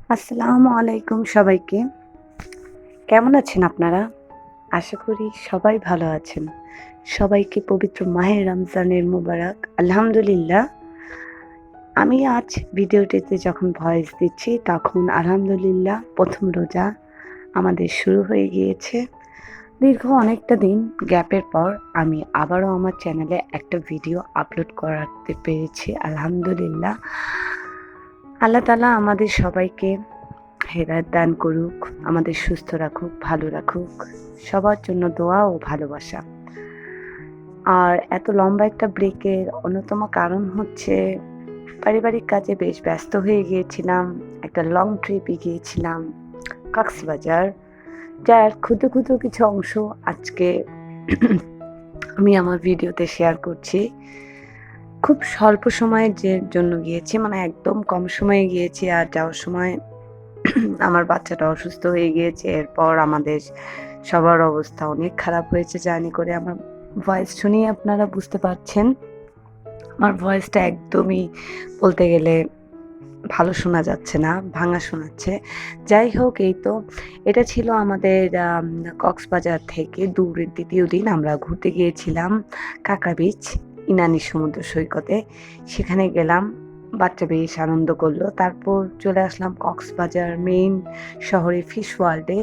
আসসালামু আলাইকুম সবাইকে। কেমন আছেন আপনারা? আশা করি সবাই ভালো আছেন। সবাইকে পবিত্র মাহে রমজানের মোবারক। আলহামদুলিল্লাহ। আমি আজ ভিডিওটিতে যখন ভয়েস দিচ্ছি তখন আলহামদুলিল্লাহ ১ম রোজা আমাদের শুরু হয়ে গিয়েছে। দীর্ঘ অনেকটা দিন গ্যাপের পর আমি আবারও আমার চ্যানেলে একটা ভিডিও আপলোড করাতে পেরেছি। আলহামদুলিল্লাহ। আল্লাহ তাআলা আমাদের সবাইকে হেদায়েত দান করুক, আমাদের সুস্থ রাখুক, ভালো রাখুক। সবার জন্য দোয়া ও ভালোবাসা। আর এত লম্বা একটা ব্রেকের অন্যতম কারণ হচ্ছে পারিবারিক কাজে বেশ ব্যস্ত হয়ে গিয়েছিলাম। একটা লং ট্রিপে গিয়েছিলাম কক্সবাজার। যার ক্ষুদ্র, ক্ষুদ্র কিছু অংশ আজকে আমি আমার ভিডিওতে শেয়ার করছি। খুব স্বল্প সময়ের জন্য গিয়েছি, মানে একদম কম সময়ে গিয়েছি। আর যাওয়ার সময় আমার বাচ্চাটা অসুস্থ হয়ে গিয়েছে। এরপর আমাদের সবার অবস্থা অনেক খারাপ হয়েছে জার্নি করে। আমার ভয়েস শুনেই আপনারা বুঝতে পারছেন। আমার ভয়েসটা একদমই বলতে গেলে ভালো শোনা যাচ্ছে না, ভাঙা শোনাচ্ছে। যাই হোক, এই তো এটা ছিল আমাদের কক্সবাজার থেকে দূরের ২য় দিন। আমরা ঘুরতে গিয়েছিলাম কাঁকড়া বিচ, ইনানি সমুদ্র সৈকতে। সেখানে গেলাম। বাচ্চা বেশ আনন্দ করল। তারপর চলে আসলাম কক্সবাজার মেইন শহরে ফিশ ওয়ার্ল্ডে।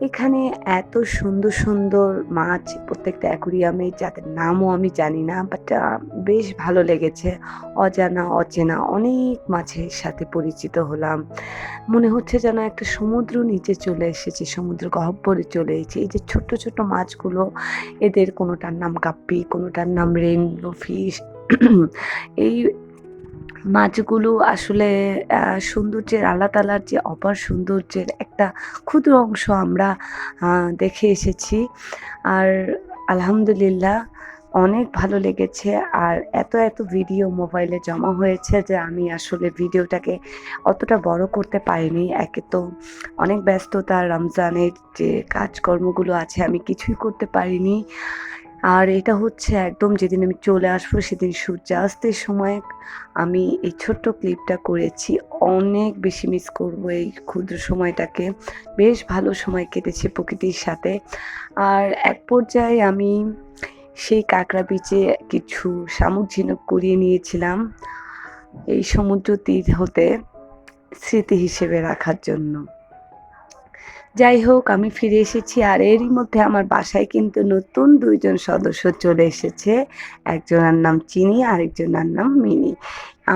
এখানে এত সুন্দর, সুন্দর মাছ প্রত্যেকটা অ্যাকুরিয়ামে, যাদের নামও আমি জানি না, বাট বেশ ভালো লেগেছে। অজানা অচেনা অনেক মাছের সাথে পরিচিত হলাম। মনে হচ্ছে যেন একটা সমুদ্র নিচে চলে এসেছি, সমুদ্র গহ্বরে চলে এসেছি। এই যে ছোট্ট, ছোট্ট মাছগুলো, এদের কোনোটার নাম গাপ্পি, কোনোটার নাম রেইনবো ফিশ। এই মাছগুলো আসলে সৌন্দর্যের, আল্লাহ তাআলার যে অপার সৌন্দর্যের একটা ক্ষুদ্র অংশ আমরা দেখে এসেছি। আর আলহামদুলিল্লাহ অনেক ভালো লেগেছে। আর এত, এত ভিডিও মোবাইলে জমা হয়েছে যে আমি আসলে ভিডিওটাকে অতটা বড় করতে পারিনি। একে তো অনেক ব্যস্ততা, রমজানের যে কাজকর্মগুলো আছে আমি কিছুই করতে পারিনি। আর এটা হচ্ছে একদম যেদিন আমি চলে আসবো সেদিন সূর্যাস্তের সময় আমি এই ছোট্ট ক্লিপটা করেছি। অনেক বেশি মিস করব এই ক্ষুদ্র সময়টাকে। বেশ ভালো সময় কেটেছে প্রকৃতির সাথে। আর এক পর্যায়ে আমি সেই কাঁকড়া বিচে কিছু শামুক-ঝিনুক কুড়িয়ে নিয়েছিলাম এই সমুদ্র তীর হতে স্মৃতি হিসেবে রাখার জন্য। যাই হোক, আমি ফিরে এসেছি। আর এরই মধ্যে আমার বাসায় কিন্তু নতুন ২ জন সদস্য চলে এসেছে। একজনার নাম চিনি, আরেকজনার নাম মিনি।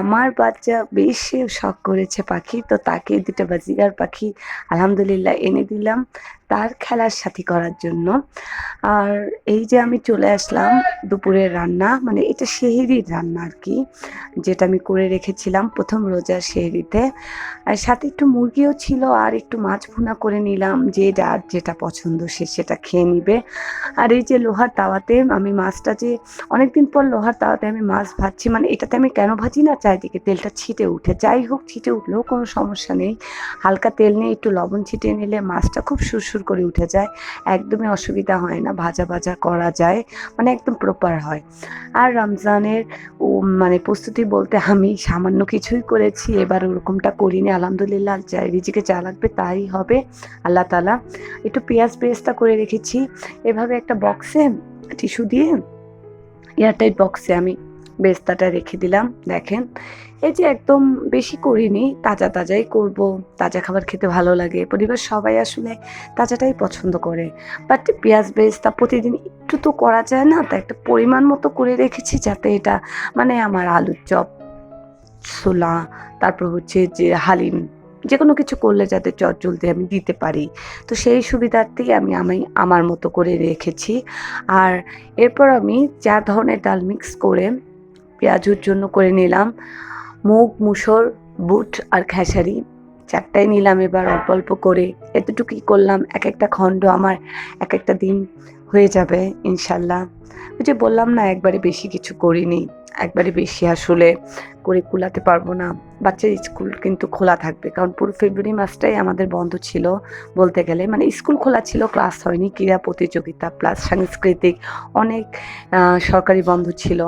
আমার বাচ্চা বেশ শখ করেছে পাখি, তো তাকে ২ টা বাজিগার পাখি আলহামদুলিল্লাহ এনে দিলাম তার খেলার সাথী করার জন্য। আর এই যে আমি চলে আসলাম দুপুরের রান্না, মানে এটা সেহরির রান্না আরকি, যেটা আমি করে রেখেছিলাম ১ম রোজার সেহরিতে। আর সাথে একটু মুরগিও ছিল আর একটু মাছ ভুনা করে নিলাম। যে যার যেটা পছন্দ সে সেটা খেয়ে নিবে। আর এই যে লোহার তাওয়াতে আমি মাছটা, যে অনেকদিন পর লোহার তাওয়াতে আমি মাছ ভাজছি, মানে এটাতে আমি কেন ভাজি না, চারিদিকে তেলটা ছিটে উঠে। যাই হোক, ছিটে উঠলেও কোনো সমস্যা নেই। হালকা তেল নিয়ে একটু লবণ ছিটিয়ে নিলে মাছটা খুব সুরসুর করে উঠে যায়। একদমই অসুবিধা হয় না, ভাজা, ভাজা করা যায়। মানে একদম প্রপার হয়। আর রমজানের মানে প্রস্তুতি বলতে আমি সামান্য কিছুই করেছি। এবার ওরকমটা করিনি। আলহামদুলিল্লাহ যা রিজিকে যা লাগবে তাই হবে। আল্লাহ তাআলা। একটু পেঁয়াজ বেরেস্তা করে রেখেছি। এভাবে একটা বক্সে টিস্যু দিয়ে এয়ারটাইট বক্সে আমি বেরেস্তাটা রেখে দিলাম। দেখেন, এই যে একদম বেশি করিনি, তাজা, তাজাই করব। তাজা খাবার খেতে ভালো লাগে। পরিবারের সবাই আসলে তাজাটাই পছন্দ করে। বাট পেঁয়াজ বেরেস্তা প্রতিদিন একটু তো করা যায় না? তাই একটা পরিমাণ মতো করে রেখেছি যাতে এটা, মানে আমার আলুর চপ, ছোলা, তারপর হচ্ছে যে হালিম, যেকোনো কিছু করলে যাতে চটজলদি আমি দিতে পারি। তো সেই সুবিধার্থেই আমি আমার মতো করে রেখেছি। আর এরপর আমি ৪ ধরনের ডাল মিক্স করে পেঁয়াজুর জন্য করে নিলাম। মুগ, মুসুর, বুট আর খেসারি ৪ টাই নিলাম এবার অল্প, অল্প করে। এতটুকুই করলাম। একেকটা খণ্ড আমার একেকটা দিন হয়ে যাবে ইনশাল্লাহ। ওই যে বললাম না, একবারে বেশি কিছু করিনি। একবারে বেশি আসলে করে কুলাতে পারবো না। বাচ্চার স্কুল কিন্তু খোলা থাকবে, কারণ পুরো ফেব্রুয়ারি মাসটাই আমাদের বন্ধ ছিল বলতে গেলে। মানে স্কুল খোলা ছিল, ক্লাস হয়নি, ক্রীড়া প্রতিযোগিতা প্লাস সাংস্কৃতিক অনেক সরকারি বন্ধ ছিল,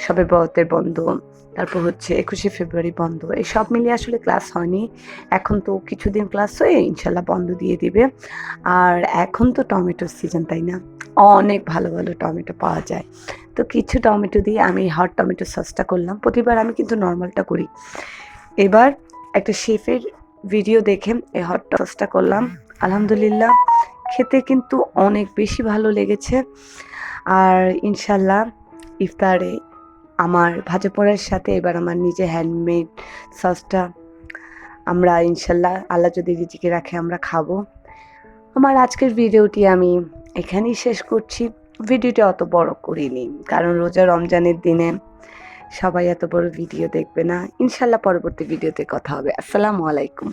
শবে বরাতের বন্ধ, তারপর হচ্ছে 21শে ফেব্রুয়ারি বন্ধ, এই সব মিলিয়ে আসলে ক্লাস হয়নি। এখন তো কিছুদিন ক্লাস হয়ে ইনশাল্লাহ বন্ধ দিয়ে দিবে। আর এখন তো টমেটোর সিজন, তাই না? অনেক ভালো ভালো টমেটো পাওয়া যায়। তো কিছু টমেটো দিয়ে আমি হট টমেটো সসটা করলাম। প্রতিবার আমি কিন্তু নর্মালটা করি, এবার একটা শেফের ভিডিও দেখে এই হট সসটা করলাম। আলহামদুলিল্লাহ খেতে কিন্তু অনেক বেশি ভালো লেগেছে। আর ইনশাল্লাহ ইফতারে আমার ভাজা পোড়ার সাথে এবার আমার নিজে হ্যান্ডমেড সসটা আমরা ইনশাল্লাহ আল্লাহ যদি রিজিকে রাখে আমরা খাবো। আমার আজকের ভিডিওটি আমি এখানেই শেষ করছি। ভিডিওটি অত বড় করিনি, কারণ রোজা রমজানের দিনে সবাই এত বড় ভিডিও দেখবে না। ইনশাল্লাহ পরবর্তী ভিডিওতে কথা হবে। আসসালামু আলাইকুম।